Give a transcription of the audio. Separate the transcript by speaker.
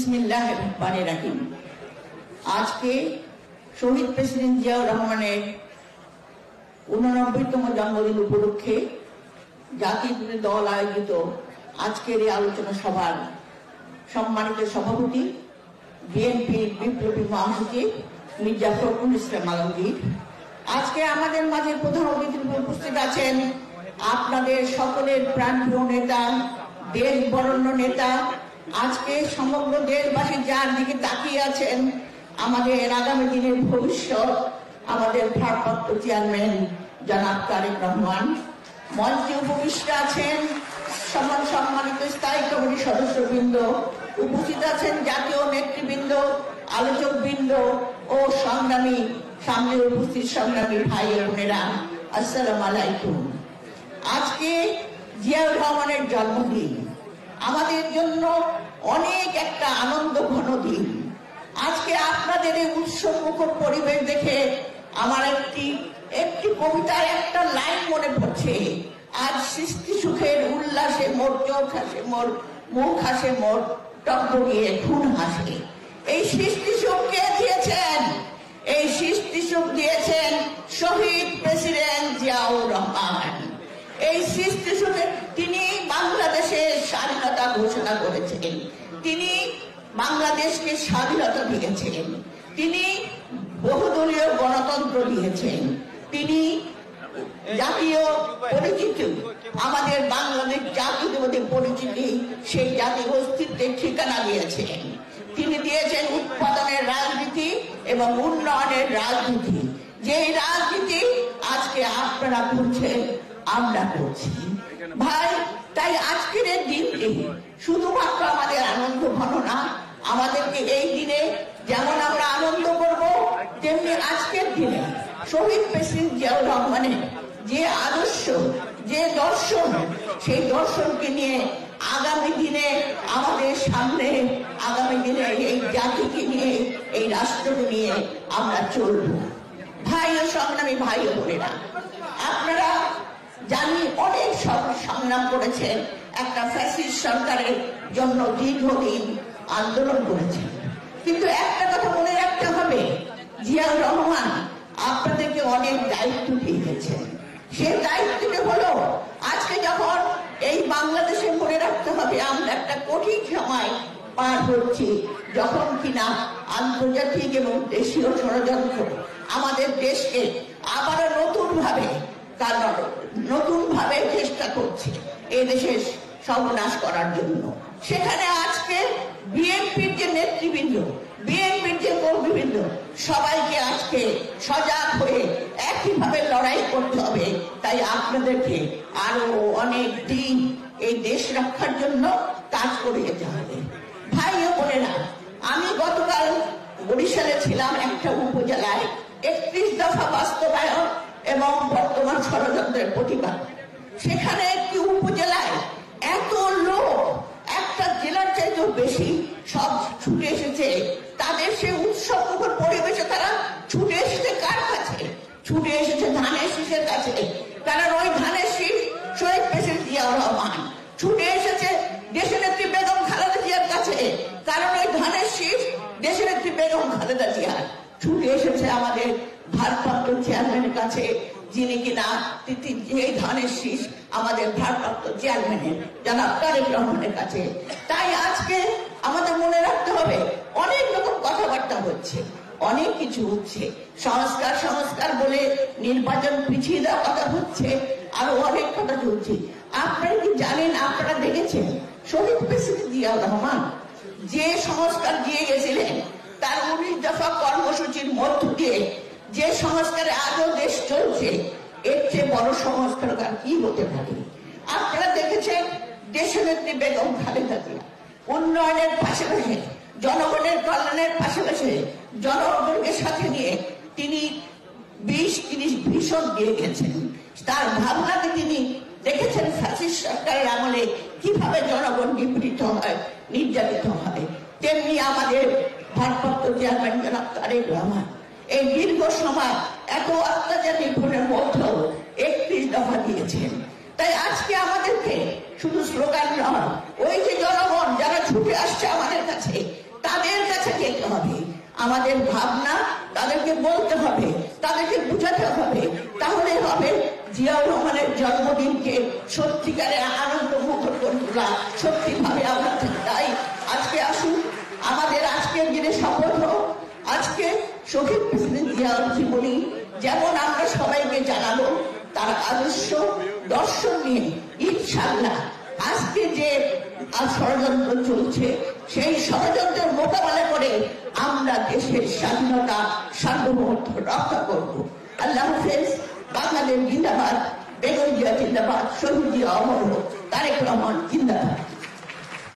Speaker 1: বিসমিল্লাহির রহমানির রহিম। আজকে শহীদ প্রেসিডেন্ট জিয়াউর রহমানের 89তম জন্মদিন উপলক্ষে জাতীয় দল আয়োজিত আজকের এই আলোচনা সভার সম্মানিত সভাপতি বিএনপির বিপ্লবী মহাসচিব মির্জা ফখরুল ইসলাম আলমগীর, আজকে আমাদের মাঝে প্রধান অতিথি উপস্থিত আছেন আপনাদের সকলের প্রাণপ্রিয় নেতা, দেশ বরেণ্য নেতা, আজকে সমগ্র দেশবাসী যার দিকে তাকিয়ে আছেন আমাদের আগামী দিনের ভবিষ্যৎ, আমাদের ভারপ্রাপ্ত চেয়ারম্যান জনাব তারেক রহমান। মঞ্চে উপবিষ্ট আছেন সম্মানিত স্থায়ী কমিটির সদস্যবৃন্দ, উপস্থিত আছেন জাতীয় নেতৃবৃন্দ, আলোচকবৃন্দ ও সংগ্রামী সামনে উপস্থিত সংগ্রামী ভাই ও বোনেরা, আসসালামু আলাইকুম। আজকে জিয়াউর রহমানের জন্মদিন আমাদের জন্য অনেক একটা আনন্দ ঘন দিন। আজকে আপনাদের এই উৎসবমুখর পরিবেশ দেখে আমার একটি কবিতার একটা লাইন মনে পড়ছে। আজ সৃষ্টি সুখের উল্লাসে মোর চোখ হাসে, মোর মুখ হাসে, মোর টকবগিয়ে খুন হাসে। এই সৃষ্টি সুখ কে দিয়েছেন? এই সৃষ্টি সুখ দিয়েছেন শহীদ প্রেসিডেন্ট জিয়াউর রহমান। এই সৃষ্টি সুখে তিনি বাংলাদেশের স্বাধীনতা ঘোষণা করেছেন, তিনি বাংলাদেশকে স্বাধীনতা দিয়েছেন, তিনি বহুদলীয় গণতন্ত্র দিয়েছেন, তিনি জাতীয় পরিচিতি, আমাদের বাংলাদেশ জাতীয়তাবাদী পরিচিতি, সেই জাতীয় অস্তিত্বের ঠিকানা দিয়েছেন। তিনি দিয়েছেন উৎপাদনের রাজনীতি এবং উন্নয়নের রাজনীতি, যেই রাজনীতি আজকে আপনারা করছেন, আমরা করছি ভাই। তাই আজকের এই দিনটি শুধুমাত্র আমাদের আনন্দ ঘন না, আমাদেরকে এই দিনে যেমন আমরা আনন্দ করব, তেমনি আজকের দিনে শহীদ প্রেসিডেন্ট জিয়াউর রহমানের যে আদর্শ, যে দর্শন, সেই দর্শনকে নিয়ে আগামী দিনে আমাদের সামনে, আগামী দিনে এই জাতিকে নিয়ে, এই রাষ্ট্রকে নিয়ে আমরা চলব। ভাই ও সংগ্রামী ভাই ও বোনেরা, আপনারা জানি অনেক সংগ্রাম করেছেন, একটা ফ্যাসিস্ট সরকারের জন্য দীর্ঘদিন আন্দোলন করেছেন, কিন্তু একটা কথা মনে রাখতে হবে, জিয়াউর রহমান আপনাদেরকে অনেক দায়িত্ব দিয়ে গেছেন। সেই দায়িত্বটি হলো আজকে যখন এই বাংলাদেশে মনে রাখতে হবে আমরা একটা কঠিন সময় পার হচ্ছি, যখন কিনা আন্তর্জাতিক এবং দেশীয় ষড়যন্ত্র আমাদের দেশকে আবারও নতুন ভাবে চেষ্টা করছে এই দেশের সর্বনাশ করার জন্য। সেখানে আজকে বিএনপির যে নেতৃবৃন্দ, বিএনপির যে কর্মীবৃন্দ, সবাইকে আজকে সজাগ হয়ে একইভাবে লড়াই করতে হবে। তাই আপনাদেরকে আরো অনেক দিন এই দেশ রক্ষার জন্য কাজ করে যেতে হবে। ভাই ও বোনেরা, আমি গতকাল বরিশালে ছিলাম একটা উপজেলায় 31 দফা বাস্তবায়ন এবং বর্তমান ষড়যন্ত্রের প্রতিবাদ। সেখানে একটি উপজেলায় এত লোক, একটা জেলার চাইতেও বেশি সব ছুটে এসেছে। তাদের সেই উৎসবমুখর পরিবেশে তারা ছুটে এসেছে কার কাছে? ছুটে এসেছে ধানের শীষের কাছে। কারণ ওই ধানের শীষ শহীদ প্রেসিডেন্ট জিয়াউর রহমান। ছুটে এসেছে দেশনেত্রী বেগম খালেদা জিয়ার কাছে, কারণ ওই ধানের শীষ দেশনেত্রী বেগম খালেদা জিয়ার। ছুটে এসেছে আমাদের ভারপ্রাপ্ত চেয়ারম্যানের কাছে, যিনি কিনা এই ধানের শীষ আমাদের ভারপ্রাপ্ত চেয়ারম্যানের জনাব তারেক রহমানের কাছে। তাই আজকে আমাদের মনে রাখতে হবে, অনেক রকম কথাবার্তা হচ্ছে, অনেক কিছু হচ্ছে, সংস্কার বলে নির্বাচন পিছিয়ে দেওয়ার কথা হচ্ছে, আরো অনেক কথা চলছে। আপনারা কি জানেন, আপনারা দেখেছেন শহীদ প্রেসিডেন্ট জিয়াউর রহমান যে সংস্কার দিয়ে গেছিলেন, তার 19 দফা কর্মসূচির মধ্য দিয়ে যে সংস্কারে আজও দেশ চলছে, এর চেয়ে বড় সংস্কার আর কি হতে পারে? আপনারা দেখেছেন দেশনেত্রী বেগম খালেদা জিয়া উন্নয়নের পাশাপাশি, জনগণের কল্যাণের পাশাপাশি, জনগণকে সাথে নিয়ে তিনি 20-30 ভীষণ দিয়ে গেছেন। তার ভাবনাকে তিনি দেখেছেন ফ্যাসিস্ট সরকারের আমলে কিভাবে জনগণ নিপীড়িত হয়, নির্যাতিত হয়। তেমনি আমাদের ভারপ্রাপ্ত চেয়ারম্যান জনাব তারেক রহমান এই দীর্ঘ সময় এত অত্যাচার নির্ভরের মধ্যেও 31 দফা দিয়েছেন। তাই আজকে আমাদেরকে শুধু স্লোগান নয়, ওই যে জনগণ যারা ছুটে আসছে আমাদের কাছে, তাদের কাছে যেতে হবে, আমাদের ভাবনা তাদেরকে বলতে হবে, তাদেরকে বুঝাতে হবে, তাহলে হবে জিয়াউর রহমানের জন্মদিনকে সত্যিকারের আনন্দ মুখর করে তোলা। সত্যিভাবে আমরা তাই আজকে আসুন, আমাদের আজকের দিনে শপথ হোক, আজকে শহীদ প্রেসিডেন্ট জিয়াউর জীবনী যেমন আমরা সবাইকে জানাবো, তার আদর্শ দর্শন নিয়ে ইনশাআল্লাহ আজকে যে ষড়যন্ত্র চলছে সেই ষড়যন্ত্রের মোকাবেলা করে আমরা দেশের স্বাধীনতা সার্বভৌমত্ব রক্ষা করব। আল্লাহ হাফেজ। বাংলাদেশ জিন্দাবাদ, বেগম জিয়া জিন্দাবাদ, শহীদ জিয়া অমর হোক, তারেক রহমান জিন্দাবাদ।